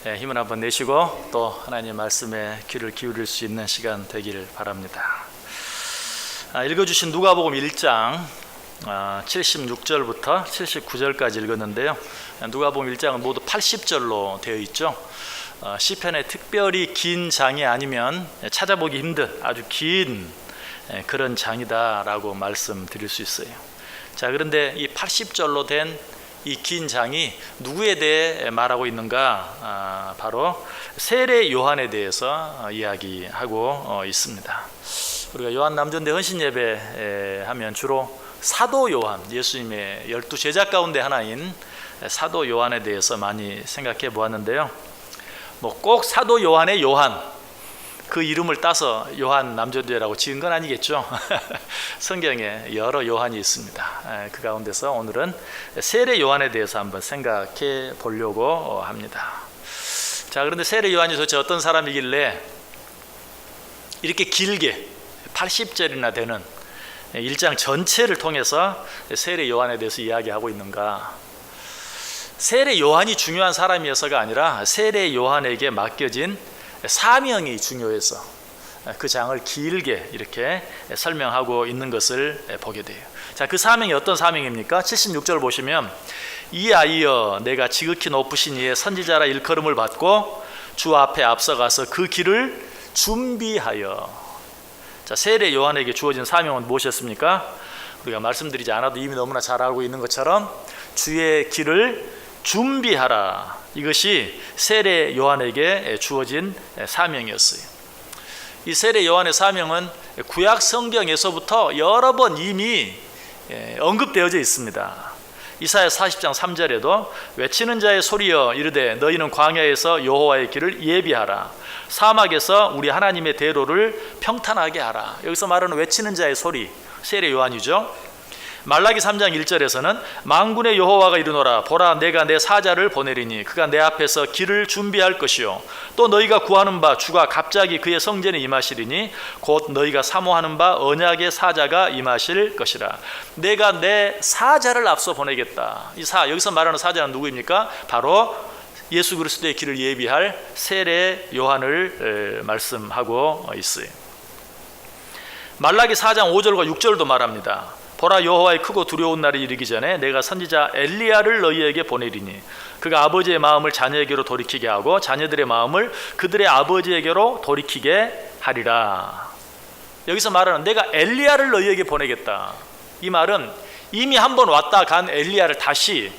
힘을 한번 내쉬고 또 하나님의 말씀에 귀를 기울일 수 있는 시간 되기를 바랍니다. 읽어주신 누가복음 1장 76절부터 79절까지 읽었는데요. 누가복음 1장은 모두 80절로 되어 있죠. 시편에 특별히 긴 장이 아니면 찾아보기 힘든 아주 긴 그런 장이다라고 말씀드릴 수 있어요. 자, 그런데 이 80절로 된 이 긴 장이 누구에 대해 말하고 있는가? 바로 세례 요한에 대해서 이야기하고 있습니다. 우리가 요한 남전대 헌신 예배 하면 주로 사도 요한, 예수님의 12 제자 가운데 하나인 사도 요한에 대해서 많이 생각해 보았는데요. 꼭 사도 요한의 요한, 그 이름을 따서 요한 남전대라고 지은 건 아니겠죠. 성경에 여러 요한이 있습니다. 그 가운데서 오늘은 세례 요한에 대해서 한번 생각해 보려고 합니다. 자, 그런데 세례 요한이 도대체 어떤 사람이길래 이렇게 길게 80절이나 되는 1장 전체를 통해서 세례 요한에 대해서 이야기하고 있는가? 세례 요한이 중요한 사람이어서가 아니라 세례 요한에게 맡겨진 사명이 중요해서 그 장을 길게 이렇게 설명하고 있는 것을 보게 돼요. 자, 그 사명이 어떤 사명입니까? 76절 보시면 이아이여 내가 지극히 높으신 이의 선지자라 일컬음을 받고 주 앞에 앞서가서 그 길을 준비하여. 자, 세례 요한에게 주어진 사명은 무엇이었습니까? 우리가 말씀드리지 않아도 이미 너무나 잘 알고 있는 것처럼 주의 길을 준비하라. 이것이 세례 요한에게 주어진 사명이었어요. 이 세례 요한의 사명은 구약 성경에서부터 여러 번 이미 언급되어져 있습니다. 이사야 40장 3절에도 외치는 자의 소리여 이르되 너희는 광야에서 여호와의 길을 예비하라. 사막에서 우리 하나님의 대로를 평탄하게 하라. 여기서 말하는 외치는 자의 소리, 세례 요한이죠. 말라기 3장 1절에서는 만군의 여호와가 이르노라 보라 내가 내 사자를 보내리니 그가 내 앞에서 길을 준비할 것이요 또 너희가 구하는 바 주가 갑자기 그의 성전에 임하시리니 곧 너희가 사모하는 바 언약의 사자가 임하실 것이라. 내가 내 사자를 앞서 보내겠다. 여기서 말하는 사자는 누구입니까? 바로 예수 그리스도의 길을 예비할 세례 요한을 말씀하고 있어요. 말라기 4장 5절과 6절도 말합니다. 보라 여호와의 크고 두려운 날이 이르기 전에 내가 선지자 엘리야를 너희에게 보내리니 그가 아버지의 마음을 자녀에게로 돌이키게 하고 자녀들의 마음을 그들의 아버지에게로 돌이키게 하리라. 여기서 말하는 내가 엘리야를 너희에게 보내겠다. 이 말은 이미 한번 왔다 간 엘리야를 다시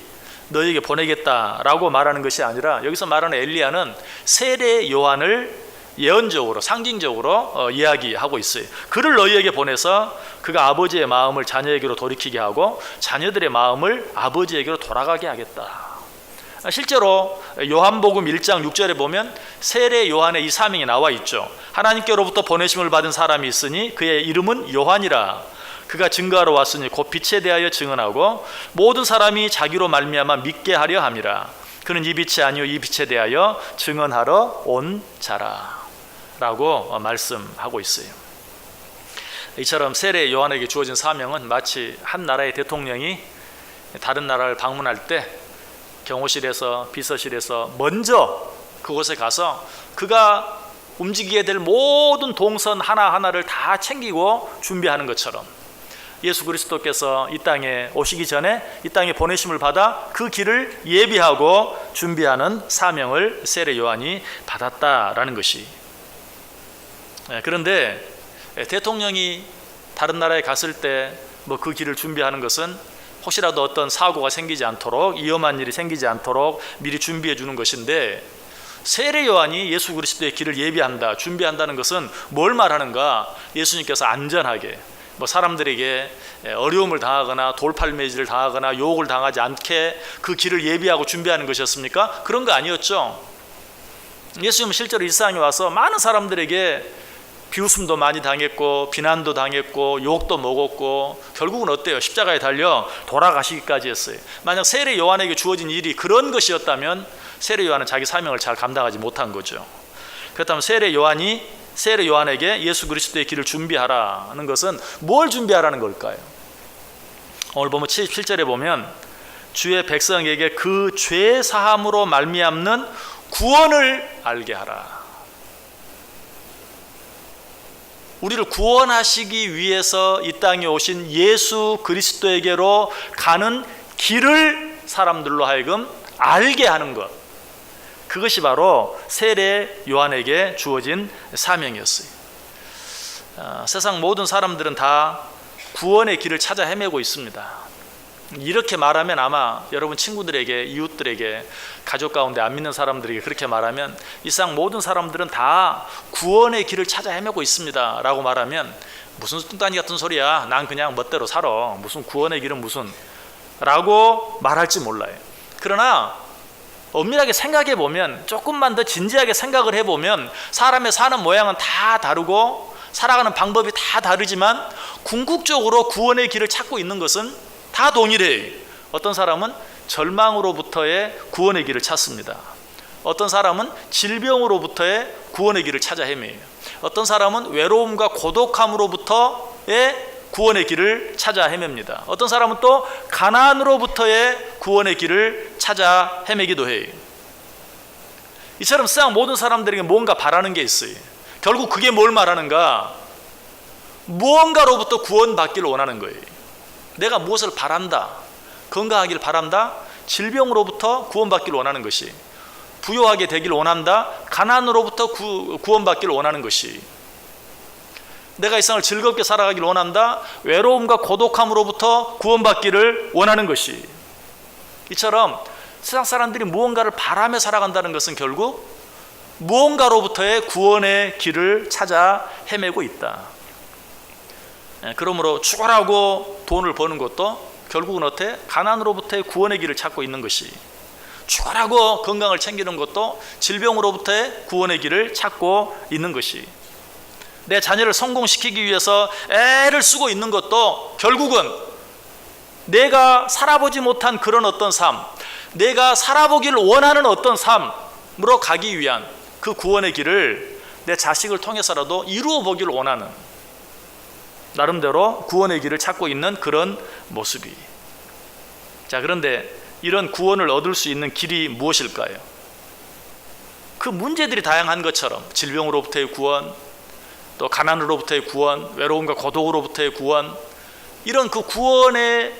너희에게 보내겠다라고 말하는 것이 아니라 여기서 말하는 엘리야는 세례 요한을 예언적으로 상징적으로 이야기하고 있어요. 그를 너희에게 보내서 그가 아버지의 마음을 자녀에게로 돌이키게 하고 자녀들의 마음을 아버지에게로 돌아가게 하겠다. 실제로 요한복음 1장 6절에 보면 세례 요한의 이 사명이 나와 있죠. 하나님께로부터 보내심을 받은 사람이 있으니 그의 이름은 요한이라. 그가 증거하러 왔으니 곧 빛에 대하여 증언하고 모든 사람이 자기로 말미암아 믿게 하려 함이라. 그는 이 빛이 아니요 이 빛에 대하여 증언하러 온 자라 라고 말씀하고 있어요. 이처럼 세례 요한에게 주어진 사명은 마치 한 나라의 대통령이 다른 나라를 방문할 때 경호실에서 비서실에서 먼저 그곳에 가서 그가 움직이게 될 모든 동선 하나하나를 다 챙기고 준비하는 것처럼 예수 그리스도께서 이 땅에 오시기 전에 이 땅에 보내심을 받아 그 길을 예비하고 준비하는 사명을 세례 요한이 받았다라는 것이. 그런데 대통령이 다른 나라에 갔을 때 그 길을 준비하는 것은 혹시라도 어떤 사고가 생기지 않도록 위험한 일이 생기지 않도록 미리 준비해 주는 것인데 세례 요한이 예수 그리스도의 길을 예비한다, 준비한다는 것은 뭘 말하는가? 예수님께서 안전하게 사람들에게 어려움을 당하거나 돌팔매질을 당하거나 유혹을 당하지 않게 그 길을 예비하고 준비하는 것이었습니까? 그런 거 아니었죠. 예수님은 실제로 이 세상에 와서 많은 사람들에게 비웃음도 많이 당했고 비난도 당했고 유혹도 먹었고 결국은 어때요? 십자가에 달려 돌아가시기까지 했어요. 만약 세례 요한에게 주어진 일이 그런 것이었다면 세례 요한은 자기 사명을 잘 감당하지 못한 거죠. 그렇다면 세례 요한에게 예수 그리스도의 길을 준비하라는 것은 뭘 준비하라는 걸까요? 오늘 보면 77절에 보면 주의 백성에게 그 죄 사함으로 말미암는 구원을 알게 하라. 우리를 구원하시기 위해서 이 땅에 오신 예수 그리스도에게로 가는 길을 사람들로 하여금 알게 하는 것, 그것이 바로 세례 요한에게 주어진 사명이었어요. 세상 모든 사람들은 다 구원의 길을 찾아 헤매고 있습니다. 이렇게 말하면 아마 여러분 친구들에게, 이웃들에게, 가족 가운데 안 믿는 사람들에게 그렇게 말하면 이 세상 모든 사람들은 다 구원의 길을 찾아 헤매고 있습니다 라고 말하면 무슨 뚱딴이 같은 소리야, 난 그냥 멋대로 살아, 무슨 구원의 길은 무슨, 라고 말할지 몰라요. 그러나 엄밀하게 생각해 보면, 조금만 더 진지하게 생각을 해보면 사람의 사는 모양은 다 다르고 살아가는 방법이 다 다르지만 궁극적으로 구원의 길을 찾고 있는 것은 다 동일해요. 어떤 사람은 절망으로부터의 구원의 길을 찾습니다. 어떤 사람은 질병으로부터의 구원의 길을 찾아 헤매요. 어떤 사람은 외로움과 고독함으로부터의 구원의 길을 찾아 헤맵니다. 어떤 사람은 또 가난으로부터의 구원의 길을 찾아 헤매기도 해요. 이처럼 세상 모든 사람들에게 뭔가 바라는 게 있어요. 결국 그게 뭘 말하는가? 무언가로부터 구원받기를 원하는 거예요. 내가 무엇을 바란다, 건강하길 바란다, 질병으로부터 구원받기를 원하는 것이, 부유하게 되기를 원한다, 가난으로부터 구원받기를 원하는 것이, 내가 이 세상을 즐겁게 살아가기를 원한다, 외로움과 고독함으로부터 구원받기를 원하는 것이. 이처럼 세상 사람들이 무언가를 바라며 살아간다는 것은 결국 무언가로부터의 구원의 길을 찾아 헤매고 있다. 그러므로 축월하고 돈을 버는 것도 결국은 어때? 가난으로부터의 구원의 길을 찾고 있는 것이, 축월하고 건강을 챙기는 것도 질병으로부터의 구원의 길을 찾고 있는 것이, 내 자녀를 성공시키기 위해서 애를 쓰고 있는 것도 결국은 내가 살아보지 못한 그런 어떤 삶, 내가 살아보기를 원하는 어떤 삶으로 가기 위한 그 구원의 길을 내 자식을 통해서라도 이루어 보기를 원하는, 나름대로 구원의 길을 찾고 있는 그런 모습이. 자, 그런데 이런 구원을 얻을 수 있는 길이 무엇일까요? 그 문제들이 다양한 것처럼 질병으로부터의 구원, 또 가난으로부터의 구원, 외로움과 고독으로부터의 구원, 이런 그 구원의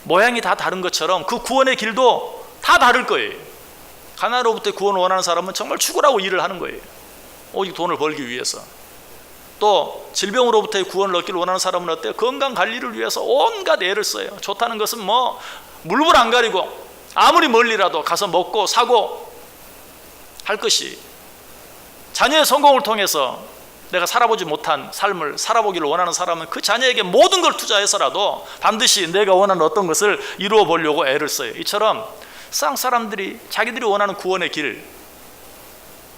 모양이 다 다른 것처럼 그 구원의 길도 다 다를 거예요. 가난으로부터의 구원을 원하는 사람은 정말 죽으라고 일을 하는 거예요. 오직 돈을 벌기 위해서. 또 질병으로부터의 구원을 얻기를 원하는 사람은 어때요? 건강 관리를 위해서 온갖 애를 써요. 좋다는 것은 뭐 물불 안 가리고 아무리 멀리라도 가서 먹고 사고 할 것이, 자녀의 성공을 통해서 내가 살아보지 못한 삶을 살아보기를 원하는 사람은 그 자녀에게 모든 걸 투자해서라도 반드시 내가 원하는 어떤 것을 이루어 보려고 애를 써요. 이처럼 세상 사람들이 자기들이 원하는 구원의 길,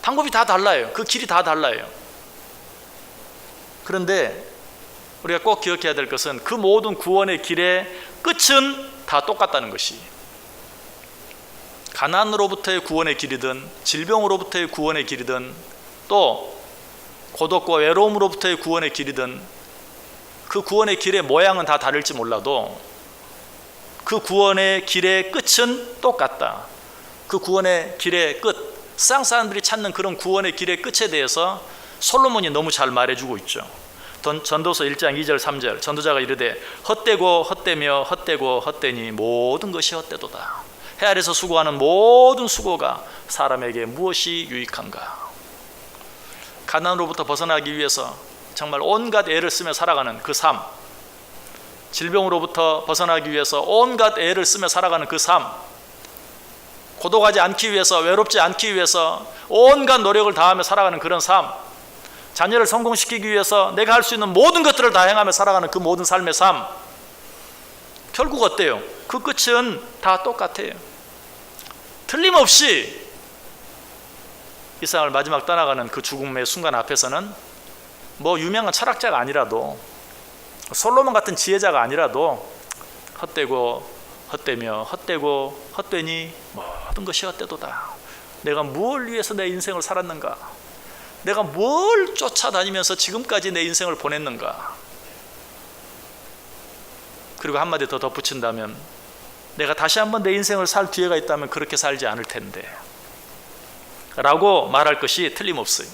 방법이 다 달라요. 그 길이 다 달라요. 그런데 우리가 꼭 기억해야 될 것은 그 모든 구원의 길의 끝은 다 똑같다는 것이, 가난으로부터의 구원의 길이든 질병으로부터의 구원의 길이든 또 고독과 외로움으로부터의 구원의 길이든, 그 구원의 길의 모양은 다 다를지 몰라도 그 구원의 길의 끝은 똑같다. 그 구원의 길의 끝, 세상 사람들이 찾는 그런 구원의 길의 끝에 대해서 솔로몬이 너무 잘 말해주고 있죠. 전도서 1장 2절 3절, 전도자가 이르되 헛되고 헛되며 헛되고 헛되니 모든 것이 헛되도다. 해 아래서 수고하는 모든 수고가 사람에게 무엇이 유익한가. 가난으로부터 벗어나기 위해서 정말 온갖 애를 쓰며 살아가는 그 삶, 질병으로부터 벗어나기 위해서 온갖 애를 쓰며 살아가는 그 삶, 고독하지 않기 위해서, 외롭지 않기 위해서 온갖 노력을 다하며 살아가는 그런 삶, 자녀를 성공시키기 위해서 내가 할 수 있는 모든 것들을 다 행하며 살아가는 그 모든 삶의 삶, 결국 어때요? 그 끝은 다 똑같아요. 틀림없이 이 세상을 마지막 떠나가는 그 죽음의 순간 앞에서는 뭐 유명한 철학자가 아니라도, 솔로몬 같은 지혜자가 아니라도 헛되고 헛되며 헛되고 헛되니 모든 것이 헛되도다. 내가 뭘 위해서 내 인생을 살았는가? 내가 뭘 쫓아다니면서 지금까지 내 인생을 보냈는가? 그리고 한마디 더 덧붙인다면, 내가 다시 한번 내 인생을 살 기회가 있다면 그렇게 살지 않을 텐데, 라고 말할 것이 틀림없어요.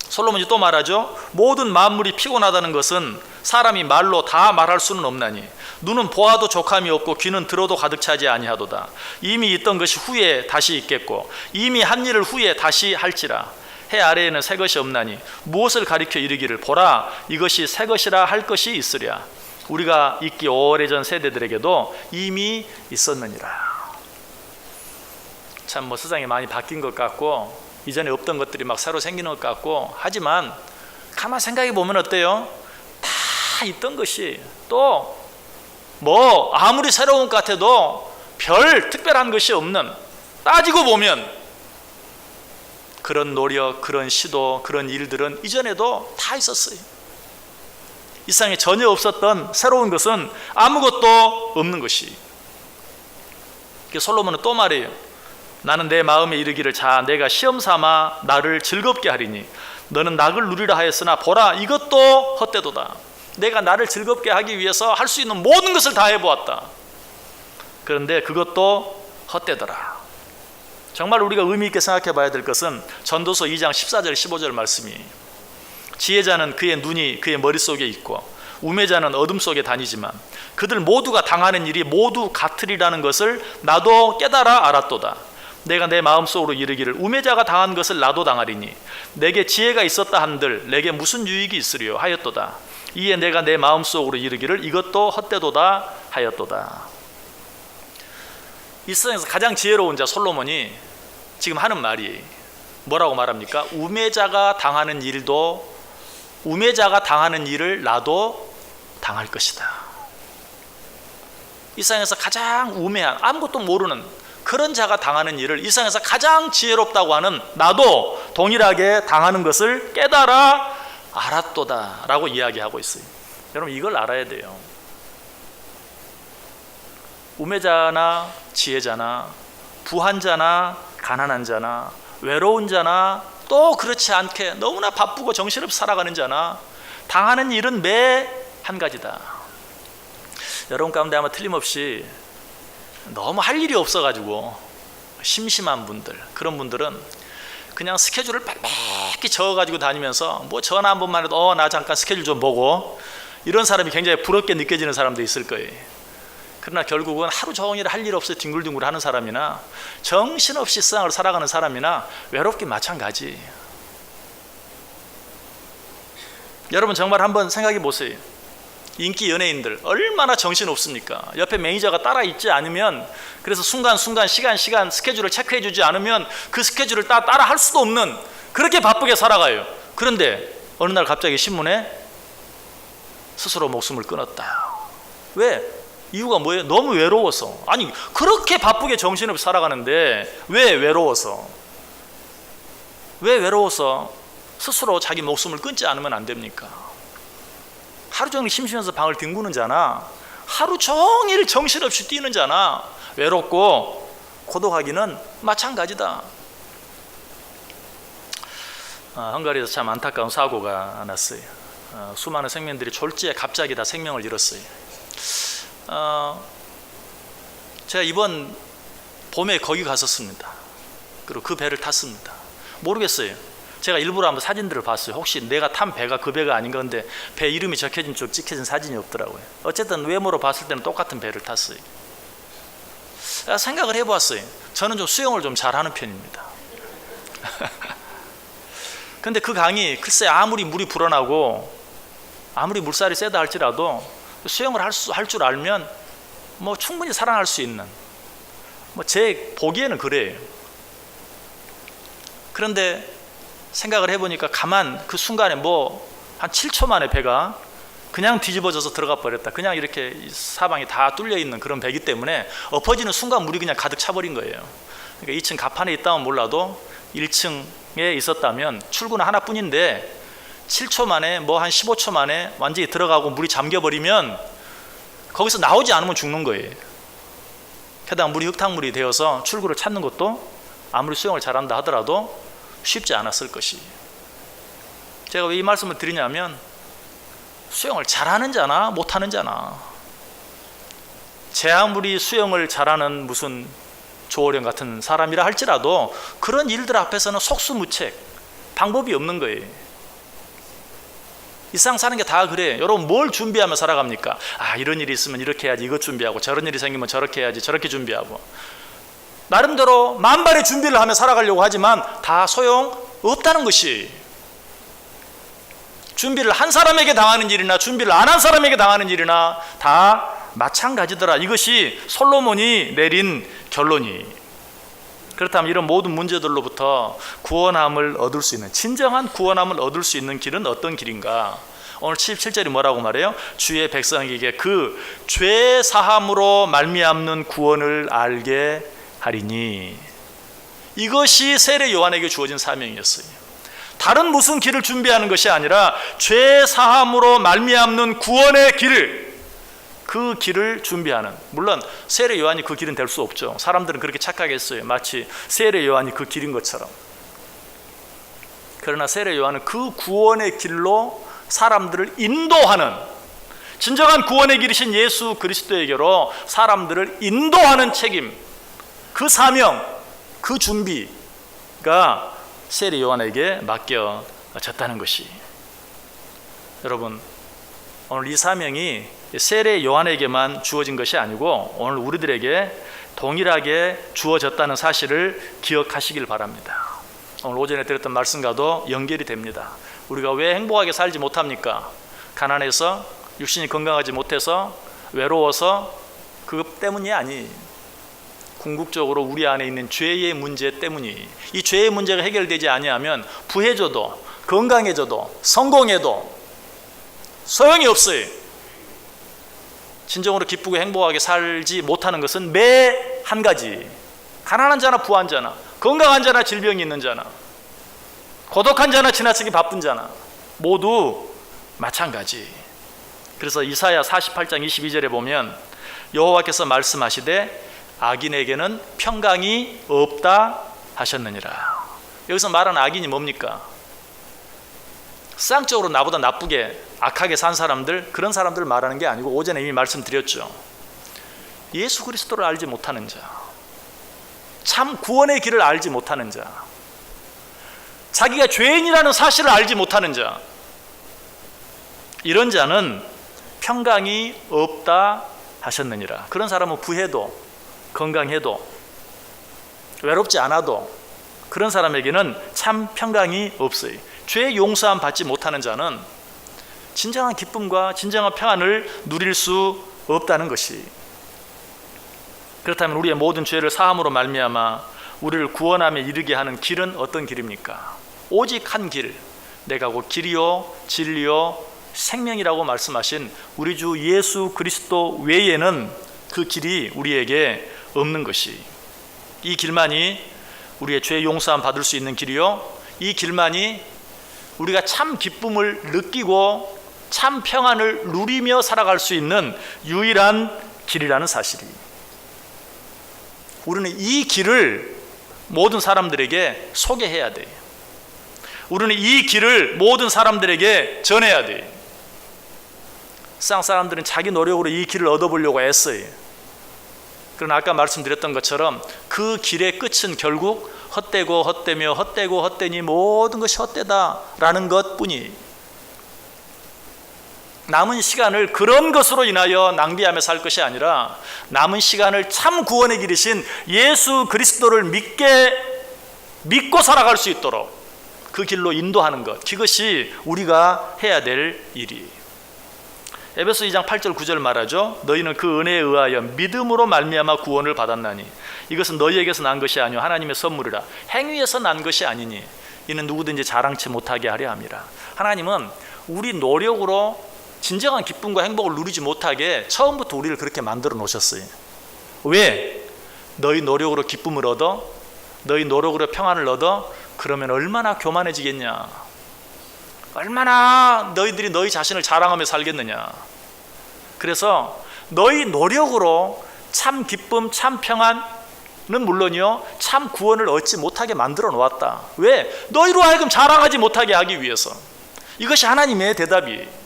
솔로몬이 또 말하죠. 모든 만물이 피곤하다는 것은 사람이 말로 다 말할 수는 없나니 눈은 보아도 족함이 없고 귀는 들어도 가득 차지 아니하도다. 이미 있던 것이 후에 다시 있겠고 이미 한 일을 후에 다시 할지라. 해 아래에는 새 것이 없나니 무엇을 가리켜 이르기를 보라 이것이 새 것이라 할 것이 있으랴. 우리가 있기 오래전 세대들에게도 이미 있었느니라. 참 세상이 많이 바뀐 것 같고 이전에 없던 것들이 막 새로 생기는 것 같고 하지만 가만 생각해 보면 어때요? 다 있던 것이 또 아무리 새로운 것 같아도 별 특별한 것이 없는, 따지고 보면 그런 노력, 그런 시도, 그런 일들은 이전에도 다 있었어요. 이 세상에 전혀 없었던 새로운 것은 아무것도 없는 것이. 솔로몬은 또 말해요. 나는 내 마음에 이르기를 자 내가 시험 삼아 나를 즐겁게 하리니 너는 낙을 누리라 하였으나 보라 이것도 헛되도다. 내가 나를 즐겁게 하기 위해서 할 수 있는 모든 것을 다 해보았다. 그런데 그것도 헛되더라. 정말 우리가 의미 있게 생각해 봐야 될 것은 전도서 2장 14절 15절 말씀이 지혜자는 그의 눈이 그의 머릿속에 있고 우매자는 어둠 속에 다니지만 그들 모두가 당하는 일이 모두 같으리라는 것을 나도 깨달아 알았도다. 내가 내 마음속으로 이르기를 우매자가 당한 것을 나도 당하리니 내게 지혜가 있었다 한들 내게 무슨 유익이 있으리요 하였도다. 이에 내가 내 마음속으로 이르기를 이것도 헛되도다 하였도다. 이 세상에서 가장 지혜로운 자 솔로몬이 지금 하는 말이 뭐라고 말합니까? 우매자가 당하는 일을 나도 당할 것이다. 이 세상에서 가장 우매한 아무것도 모르는 그런 자가 당하는 일을 이 세상에서 가장 지혜롭다고 하는 나도 동일하게 당하는 것을 깨달아 알았도다 라고 이야기하고 있어요. 여러분 이걸 알아야 돼요. 우매자나 지혜자나 부한 자나 가난한 자나 외로운 자나 또 그렇지 않게 너무나 바쁘고 정신없이 살아가는 자나 당하는 일은 매 한 가지다. 여러분 가운데 아마 틀림없이 너무 할 일이 없어가지고 심심한 분들, 그런 분들은 그냥 스케줄을 빽빽히 적어가지고 다니면서 전화 한 번만 해도 나 잠깐 스케줄 좀 보고 이런 사람이 굉장히 부럽게 느껴지는 사람도 있을 거예요. 그러나 결국은 하루 종일 할 일 없이 뒹굴뒹굴 하는 사람이나 정신없이 세상을 살아가는 사람이나 외롭긴 마찬가지. 여러분 정말 한번 생각해 보세요. 인기 연예인들 얼마나 정신없습니까? 옆에 매니저가 따라 있지 않으면, 그래서 순간순간 시간 스케줄을 체크해 주지 않으면 그 스케줄을 따라 할 수도 없는, 그렇게 바쁘게 살아가요. 그런데 어느 날 갑자기 신문에 스스로 목숨을 끊었다. 왜? 이유가 뭐예요? 너무 외로워서. 아니 그렇게 바쁘게 정신없이 살아가는데 왜 외로워서? 왜 외로워서 스스로 자기 목숨을 끊지 않으면 안 됩니까? 하루 종일 심심해서 방을 뒹구는 자나 하루 종일 정신없이 뛰는 자나 외롭고 고독하기는 마찬가지다. 헝가리에서 참 안타까운 사고가 났어요. 수많은 생명들이 졸지에 갑자기 다 생명을 잃었어요. 제가 이번 봄에 거기 갔었습니다. 그리고 그 배를 탔습니다. 모르겠어요. 제가 일부러 한번 사진들을 봤어요. 혹시 내가 탄 배가 그 배가 아닌가. 근데 배 이름이 적혀진 쪽 찍혀진 사진이 없더라고요. 어쨌든 외모로 봤을 때는 똑같은 배를 탔어요. 생각을 해보았어요. 저는 좀 수영을 좀 잘하는 편입니다. 근데 그 강이 글쎄 아무리 물이 불어나고 아무리 물살이 세다 할지라도 수영을 할 줄 알면 충분히 살아날 수 있는, 제 보기에는 그래요. 그런데 생각을 해보니까 가만 그 순간에 한 7초 만에 배가 그냥 뒤집어져서 들어가 버렸다. 그냥 이렇게 사방이 다 뚫려 있는 그런 배기 때문에 엎어지는 순간 물이 그냥 가득 차버린 거예요. 그러니까 2층 갑판에 있다면 몰라도 1층에 있었다면 출구는 하나뿐인데 7초 만에 한 15초 만에 완전히 들어가고 물이 잠겨버리면 거기서 나오지 않으면 죽는 거예요. 게다가 물이 흙탕물이 되어서 출구를 찾는 것도 아무리 수영을 잘한다 하더라도 쉽지 않았을 것이. 제가 왜 이 말씀을 드리냐면 수영을 잘하는 자나 못하는 자나, 제 아무리 수영을 잘하는 무슨 조호령 같은 사람이라 할지라도 그런 일들 앞에서는 속수무책, 방법이 없는 거예요. 이 세상 사는 게 다 그래. 여러분 뭘 준비하며 살아갑니까? 이런 일이 있으면 이렇게 해야지, 이것 준비하고, 저런 일이 생기면 저렇게 해야지, 저렇게 준비하고, 나름대로 만발의 준비를 하며 살아가려고 하지만 다 소용없다는 것이, 준비를 한 사람에게 당하는 일이나 준비를 안 한 사람에게 당하는 일이나 다 마찬가지더라. 이것이 솔로몬이 내린 결론이. 그렇다면 이런 모든 문제들로부터 구원함을 얻을 수 있는, 진정한 구원함을 얻을 수 있는 길은 어떤 길인가? 오늘 77절이 뭐라고 말해요? 주의 백성에게 그 죄 사함으로 말미암는 구원을 알게 하리니. 이것이 세례 요한에게 주어진 사명이었어요. 다른 무슨 길을 준비하는 것이 아니라 죄 사함으로 말미암는 구원의 길을, 그 길을 준비하는. 물론 세례 요한이 그 길은 될 수 없죠. 사람들은 그렇게 착각했어요. 마치 세례 요한이 그 길인 것처럼. 그러나 세례 요한은 그 구원의 길로 사람들을 인도하는, 진정한 구원의 길이신 예수 그리스도에게로 사람들을 인도하는 책임, 그 사명, 그 준비가 세례 요한에게 맡겨졌다는 것이. 여러분, 오늘 이 사명이 세례 요한에게만 주어진 것이 아니고 오늘 우리들에게 동일하게 주어졌다는 사실을 기억하시길 바랍니다. 오늘 오전에 드렸던 말씀과도 연결이 됩니다. 우리가 왜 행복하게 살지 못합니까? 가난해서, 육신이 건강하지 못해서, 외로워서, 그것 때문이 아니, 궁극적으로 우리 안에 있는 죄의 문제 때문이. 이 죄의 문제가 해결되지 아니하면 부해져도, 건강해져도, 성공해도 소용이 없어요. 진정으로 기쁘고 행복하게 살지 못하는 것은 매 한 가지, 가난한 자나 부한 자나, 건강한 자나 질병이 있는 자나, 고독한 자나 지나치게 바쁜 자나 모두 마찬가지. 그래서 이사야 48장 22절에 보면 여호와께서 말씀하시되 악인에게는 평강이 없다 하셨느니라. 여기서 말하는 악인이 뭡니까? 세상적으로 나보다 나쁘게 악하게 산 사람들, 그런 사람들을 말하는 게 아니고, 오전에 이미 말씀드렸죠. 예수 그리스도를 알지 못하는 자, 참 구원의 길을 알지 못하는 자, 자기가 죄인이라는 사실을 알지 못하는 자, 이런 자는 평강이 없다 하셨느니라. 그런 사람은 부해도, 건강해도, 외롭지 않아도 그런 사람에게는 참 평강이 없어요. 죄 용서함 받지 못하는 자는 진정한 기쁨과 진정한 평안을 누릴 수 없다는 것이. 그렇다면 우리의 모든 죄를 사함으로 말미암아 우리를 구원함에 이르게 하는 길은 어떤 길입니까? 오직 한 길, 내가 곧 길이요 진리요 생명이라고 말씀하신 우리 주 예수 그리스도 외에는 그 길이 우리에게 없는 것이. 이 길만이 우리의 죄 용서함 받을 수 있는 길이요, 이 길만이 우리가 참 기쁨을 느끼고 참 평안을 누리며 살아갈 수 있는 유일한 길이라는 사실이. 우리는 이 길을 모든 사람들에게 소개해야 돼요. 우리는 이 길을 모든 사람들에게 전해야 돼요. 세상 사람들은 자기 노력으로 이 길을 얻어보려고 애써요. 그러나 아까 말씀드렸던 것처럼 그 길의 끝은 결국 헛되고 헛되며 헛되고 헛되니 모든 것이 헛되다라는 것뿐이. 남은 시간을 그런 것으로 인하여 낭비하며 살 것이 아니라 남은 시간을 참 구원의 길이신 예수 그리스도를 믿고 살아갈 수 있도록 그 길로 인도하는 것, 그것이 우리가 해야 될 일이. 에베소 2장 8절 9절 말하죠. 너희는 그 은혜에 의하여 믿음으로 말미암아 구원을 받았나니 이것은 너희에게서 난 것이 아니요 하나님의 선물이라. 행위에서 난 것이 아니니 이는 누구든지 자랑치 못하게 하려 함이라. 하나님은 우리 노력으로 진정한 기쁨과 행복을 누리지 못하게 처음부터 우리를 그렇게 만들어 놓으셨어요. 왜? 너희 노력으로 기쁨을 얻어, 너희 노력으로 평안을 얻어, 그러면 얼마나 교만해지겠냐, 얼마나 너희들이 너희 자신을 자랑하며 살겠느냐. 그래서 너희 노력으로 참 기쁨, 참 평안은 물론이요, 참 구원을 얻지 못하게 만들어 놓았다. 왜? 너희로 하여금 자랑하지 못하게 하기 위해서. 이것이 하나님의 대답이에요.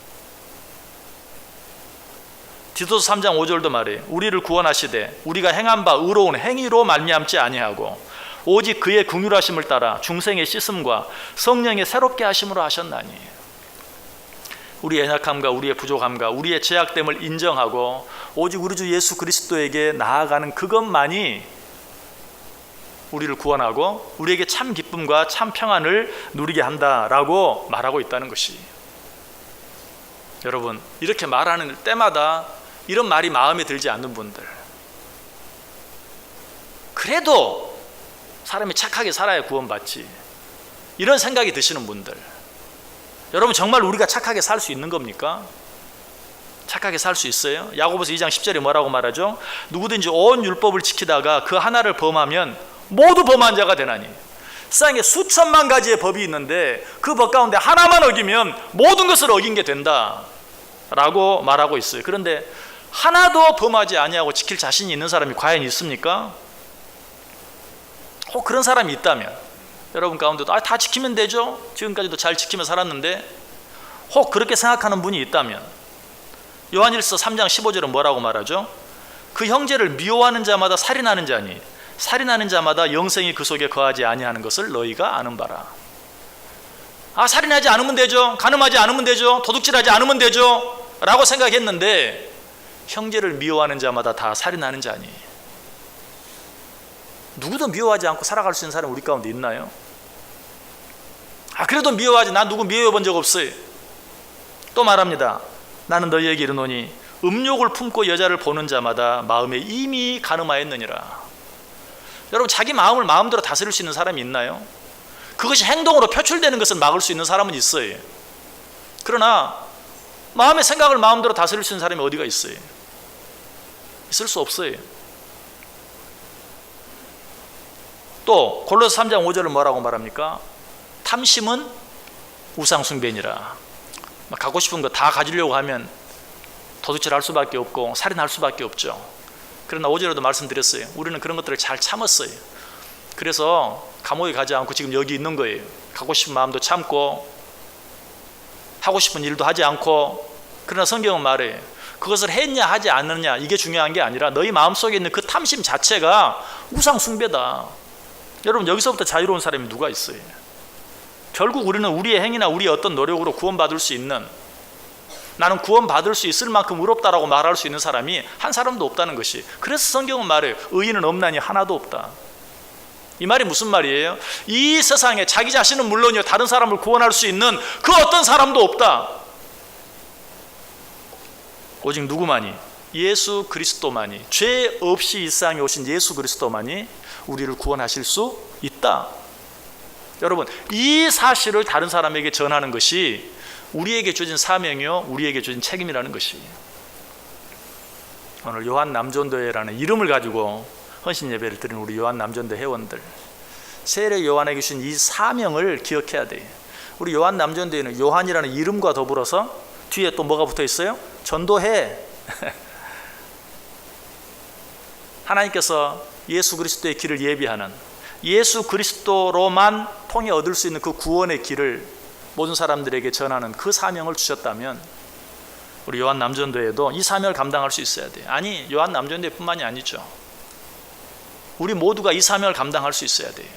디도서 3장 5절도 말해요. 우리를 구원하시되 우리가 행한 바 의로운 행위로 말미암지 아니하고 오직 그의 긍휼하심을 따라 중생의 씻음과 성령의 새롭게 하심으로 하셨나니. 우리의 연약함과 우리의 부족함과 우리의 죄악됨을 인정하고 오직 우리 주 예수 그리스도에게 나아가는 그것만이 우리를 구원하고 우리에게 참 기쁨과 참 평안을 누리게 한다라고 말하고 있다는 것이. 여러분, 이렇게 말하는 때마다 이런 말이 마음에 들지 않는 분들, 그래도 사람이 착하게 살아야 구원받지, 이런 생각이 드시는 분들, 여러분 정말 우리가 착하게 살 수 있는 겁니까? 착하게 살 수 있어요? 야고보서 2장 10절에 뭐라고 말하죠? 누구든지 온 율법을 지키다가 그 하나를 범하면 모두 범한 자가 되나니. 세상에 수천만 가지의 법이 있는데 그 법 가운데 하나만 어기면 모든 것을 어긴 게 된다 라고 말하고 있어요. 그런데 하나도 범하지 아니하고 지킬 자신이 있는 사람이 과연 있습니까? 혹 그런 사람이 있다면 여러분 가운데도 다 지키면 되죠, 지금까지도 잘 지키며 살았는데, 혹 그렇게 생각하는 분이 있다면 요한일서 3장 15절은 뭐라고 말하죠? 그 형제를 미워하는 자마다 살인하는 자니 살인하는 자마다 영생이 그 속에 거하지 아니하는 것을 너희가 아는 바라. 살인하지 않으면 되죠, 간음하지 않으면 되죠, 도둑질하지 않으면 되죠 라고 생각했는데 형제를 미워하는 자마다 다 살인하는 자니. 누구도 미워하지 않고 살아갈 수 있는 사람이 우리 가운데 있나요? 그래도 미워하지, 난 누구 미워해 본 적 없어요. 또 말합니다. 나는 너희에게 이르노니 음욕을 품고 여자를 보는 자마다 마음에 이미 간음하였느니라. 여러분, 자기 마음을 마음대로 다스릴 수 있는 사람이 있나요? 그것이 행동으로 표출되는 것을 막을 수 있는 사람은 있어요. 그러나 마음의 생각을 마음대로 다스릴 수 있는 사람이 어디가 있어요? 있을 수 없어요. 또 골로새 3장 5절은 뭐라고 말합니까? 탐심은 우상숭배니라. 갖고 싶은 거 다 가지려고 하면 도둑질할 수밖에 없고 살인할 수밖에 없죠. 그러나 어제도 말씀드렸어요. 우리는 그런 것들을 잘 참았어요. 그래서 감옥에 가지 않고 지금 여기 있는 거예요. 갖고 싶은 마음도 참고 하고 싶은 일도 하지 않고. 그러나 성경은 말해요. 그것을 했냐 하지 않느냐 이게 중요한 게 아니라 너희 마음속에 있는 그 탐심 자체가 우상숭배다. 여러분, 여기서부터 자유로운 사람이 누가 있어요? 결국 우리는 우리의 행위나 우리의 어떤 노력으로 구원받을 수 있는, 나는 구원받을 수 있을 만큼 의롭다라고 말할 수 있는 사람이 한 사람도 없다는 것이. 그래서 성경은 말해요. 의인은 없나니 하나도 없다. 이 말이 무슨 말이에요? 이 세상에 자기 자신은 물론이요 다른 사람을 구원할 수 있는 그 어떤 사람도 없다. 오직 누구만이? 예수 그리스도만이, 죄 없이 이 세상에 오신 예수 그리스도만이 우리를 구원하실 수 있다. 여러분, 이 사실을 다른 사람에게 전하는 것이 우리에게 주어진 사명이요 우리에게 주어진 책임이라는 것이. 오늘 요한 남전도회라는 이름을 가지고 헌신 예배를 드리는 우리 요한 남전도 회원들, 세례 요한에게 주신 이 사명을 기억해야 돼요. 우리 요한 남전도회는 요한이라는 이름과 더불어서 뒤에 또 뭐가 붙어 있어요? 전도회. 하나님께서 예수 그리스도의 길을 예비하는, 예수 그리스도로만 통해 얻을 수 있는 그 구원의 길을 모든 사람들에게 전하는 그 사명을 주셨다면 우리 요한 남전도회도 이 사명을 감당할 수 있어야 돼요. 아니, 요한 남전도회뿐만이 아니죠. 우리 모두가 이 사명을 감당할 수 있어야 돼요.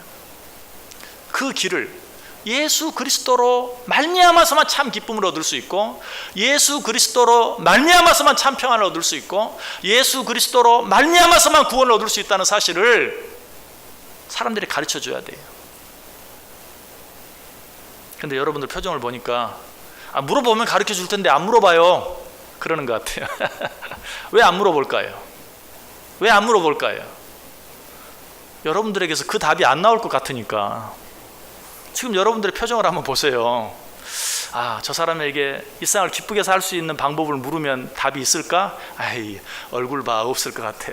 그 길을 예수 그리스도로 말미암아서만 참 기쁨을 얻을 수 있고, 예수 그리스도로 말미암아서만 참 평안을 얻을 수 있고, 예수 그리스도로 말미암아서만 구원을 얻을 수 있다는 사실을 사람들이 가르쳐 줘야 돼요. 근데 여러분들 표정을 보니까 물어보면 가르쳐 줄 텐데 안 물어봐요 그러는 것 같아요. 왜 안 물어볼까요? 왜 안 물어볼까요? 여러분들에게서 그 답이 안 나올 것 같으니까. 지금 여러분들의 표정을 한번 보세요. 저 사람에게 이 세상을 기쁘게 살 수 있는 방법을 물으면 답이 있을까? 얼굴 봐, 없을 것 같아.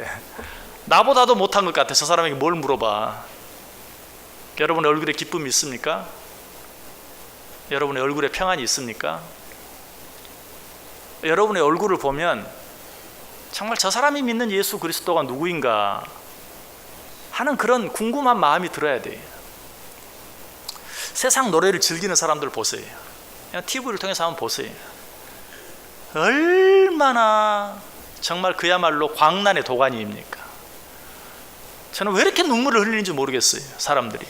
나보다도 못한 것 같아. 저 사람에게 뭘 물어봐. 여러분의 얼굴에 기쁨이 있습니까? 여러분의 얼굴에 평안이 있습니까? 여러분의 얼굴을 보면 정말 저 사람이 믿는 예수 그리스도가 누구인가 하는 그런 궁금한 마음이 들어야 돼요. 세상 노래를 즐기는 사람들 보세요. 그냥 TV를 통해서 한번 보세요. 얼마나 정말 그야말로 광란의 도가니입니까? 저는 왜 이렇게 눈물을 흘리는지 모르겠어요, 사람들이.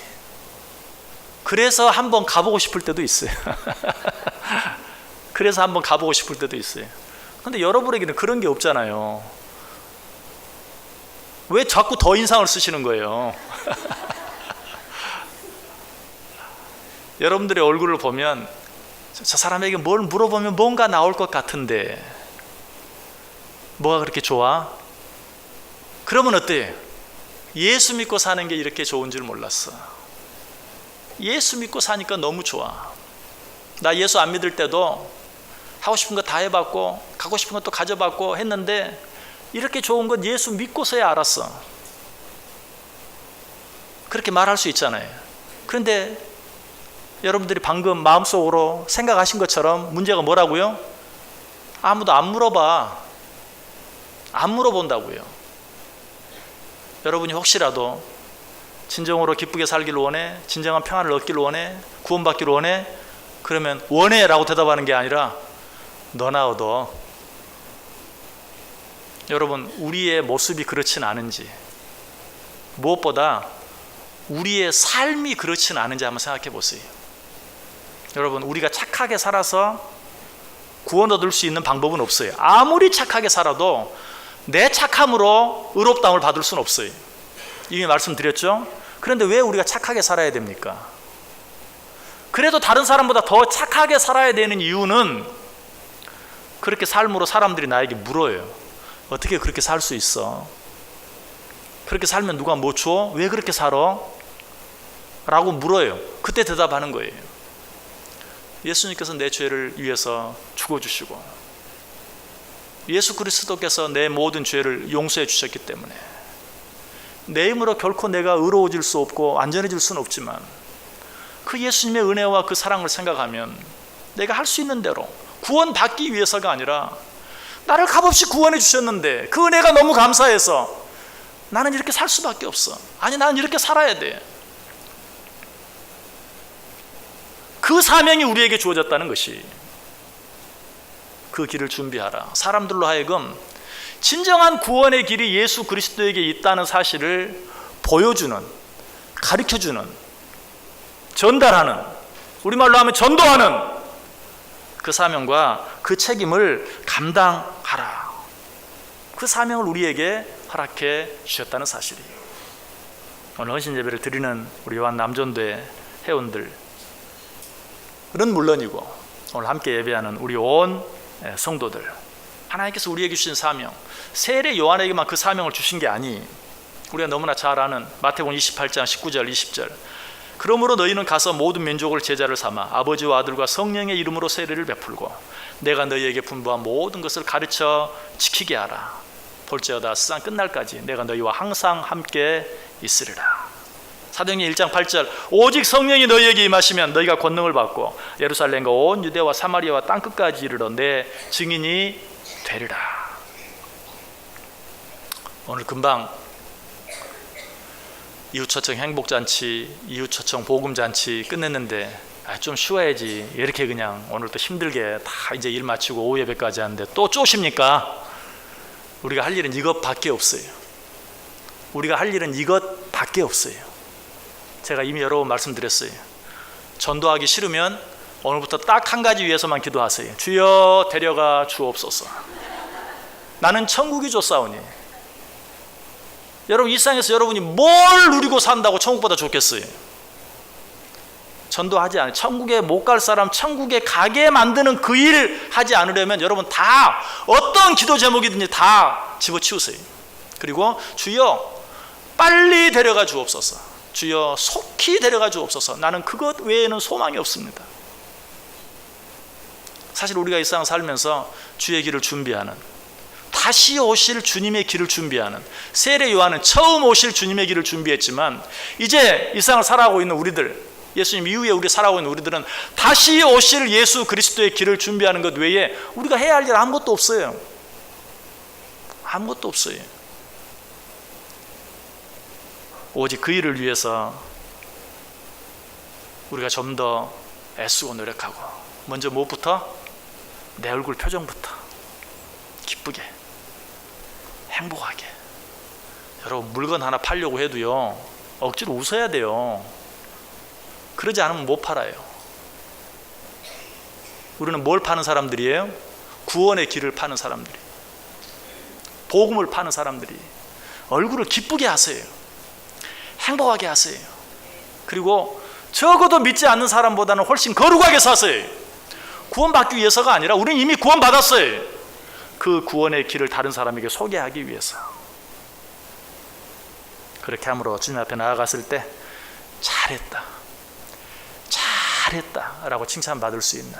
그래서 한번 가보고 싶을 때도 있어요. 그래서 한번 가보고 싶을 때도 있어요. 근데 여러분에게는 그런 게 없잖아요. 왜 자꾸 더 인상을 쓰시는 거예요? 여러분들의 얼굴을 보면 저 사람에게 뭘 물어보면 뭔가 나올 것 같은데 뭐가 그렇게 좋아? 그러면 어때요? 예수 믿고 사는 게 이렇게 좋은 줄 몰랐어. 예수 믿고 사니까 너무 좋아. 나 예수 안 믿을 때도 하고 싶은 거 다 해봤고 가고 싶은 것도 가져봤고 했는데 이렇게 좋은 건 예수 믿고서야 알았어. 그렇게 말할 수 있잖아요. 그런데 여러분들이 방금 마음속으로 생각하신 것처럼 문제가 뭐라고요? 아무도 안 물어봐. 안 물어본다고요. 여러분이 혹시라도 진정으로 기쁘게 살기를 원해, 진정한 평안을 얻기를 원해, 구원받기를 원해, 그러면 원해 라고 대답하는 게 아니라 너나 얻어. 여러분, 우리의 모습이 그렇진 않은지, 무엇보다 우리의 삶이 그렇진 않은지 한번 생각해 보세요. 여러분, 우리가 착하게 살아서 구원 얻을 수 있는 방법은 없어요. 아무리 착하게 살아도 내 착함으로 의롭다함을 받을 수는 없어요. 이미 말씀드렸죠? 그런데 왜 우리가 착하게 살아야 됩니까? 그래도 다른 사람보다 더 착하게 살아야 되는 이유는 그렇게 삶으로 사람들이 나에게 물어요. 어떻게 그렇게 살 수 있어? 그렇게 살면 누가 뭐 줘? 왜 그렇게 살아? 라고 물어요. 그때 대답하는 거예요. 예수님께서 내 죄를 위해서 죽어주시고 예수 그리스도께서 내 모든 죄를 용서해 주셨기 때문에 내 힘으로 결코 내가 의로워질 수 없고 안전해질 수는 없지만 그 예수님의 은혜와 그 사랑을 생각하면 내가 할 수 있는 대로 구원받기 위해서가 아니라 나를 값없이 구원해 주셨는데 그 은혜가 너무 감사해서 나는 이렇게 살 수밖에 없어. 아니, 나는 이렇게 살아야 돼. 그 사명이 우리에게 주어졌다는 것이, 그 길을 준비하라. 사람들로 하여금 진정한 구원의 길이 예수 그리스도에게 있다는 사실을 보여주는, 가르쳐주는, 전달하는, 우리말로 하면 전도하는 그 사명과 그 책임을 감당하라. 그 사명을 우리에게 허락해 주셨다는 사실이, 오늘 헌신 예배를 드리는 우리 요한 남전도의 회원들은 물론이고 오늘 함께 예배하는 우리 온 성도들, 하나님께서 우리에게 주신 사명, 세례 요한에게만 그 사명을 주신 게 아니, 우리가 너무나 잘 아는 마태복음 28장 19절 20절, 그러므로 너희는 가서 모든 민족을 제자를 삼아 아버지와 아들과 성령의 이름으로 세례를 베풀고 내가 너희에게 분부한 모든 것을 가르쳐 지키게 하라. 볼지어다 세상 끝날까지 내가 너희와 항상 함께 있으리라. 사도행전 1장 8절, 오직 성령이 너희에게 임하시면 너희가 권능을 받고 예루살렘과 온 유대와 사마리아와 땅끝까지 이르러 내 증인이 되리라. 오늘 금방 이웃초청 행복잔치, 이웃초청 복음잔치 끝냈는데 좀 쉬어야지, 이렇게 그냥 오늘 또 힘들게 다 이제 일 마치고 오후 예배까지 하는데 또 쪼십니까? 우리가 할 일은 이것밖에 없어요. 우리가 할 일은 이것밖에 없어요. 제가 이미 여러 번 말씀드렸어요. 전도하기 싫으면 오늘부터 딱 한 가지 위해서만 기도하세요. 주여 데려가 주옵소서. 나는 천국이 좋사오니. 여러분, 이 세상에서 여러분이 뭘 누리고 산다고 천국보다 좋겠어요? 전도하지 않아요. 천국에 못 갈 사람 천국에 가게 만드는 그 일 하지 않으려면 여러분 다 어떤 기도 제목이든지 다 집어치우세요. 그리고 주여 빨리 데려가 주옵소서, 주여 속히 데려가 주옵소서. 나는 그것 외에는 소망이 없습니다. 사실 우리가 이 세상 살면서 주의 길을 준비하는, 다시 오실 주님의 길을 준비하는, 세례 요한은 처음 오실 주님의 길을 준비했지만 이제 이 세상을 살아가고 있는 우리들, 예수님 이후에 우리 살아가고 있는 우리들은 다시 오실 예수 그리스도의 길을 준비하는 것 외에 우리가 해야 할 일 아무것도 없어요. 아무것도 없어요. 오직 그 일을 위해서 우리가 좀 더 애쓰고 노력하고, 먼저 무엇부터? 내 얼굴 표정부터 기쁘게, 행복하게. 여러분, 물건 하나 팔려고 해도요, 억지로 웃어야 돼요. 그러지 않으면 못 팔아요. 우리는 뭘 파는 사람들이에요? 구원의 길을 파는 사람들이, 복음을 파는 사람들이. 얼굴을 기쁘게 하세요. 행복하게 하세요. 그리고 적어도 믿지 않는 사람보다는 훨씬 거룩하게 사세요. 구원받기 위해서가 아니라 우리는 이미 구원받았어요. 그 구원의 길을 다른 사람에게 소개하기 위해서. 그렇게 함으로 주님 앞에 나아갔을 때 잘했다, 잘했다 라고 칭찬받을 수 있는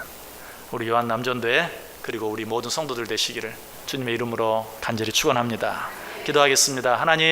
우리 요한 남전도회 그리고 우리 모든 성도들 되시기를 주님의 이름으로 간절히 축원합니다. 기도하겠습니다. 하나님,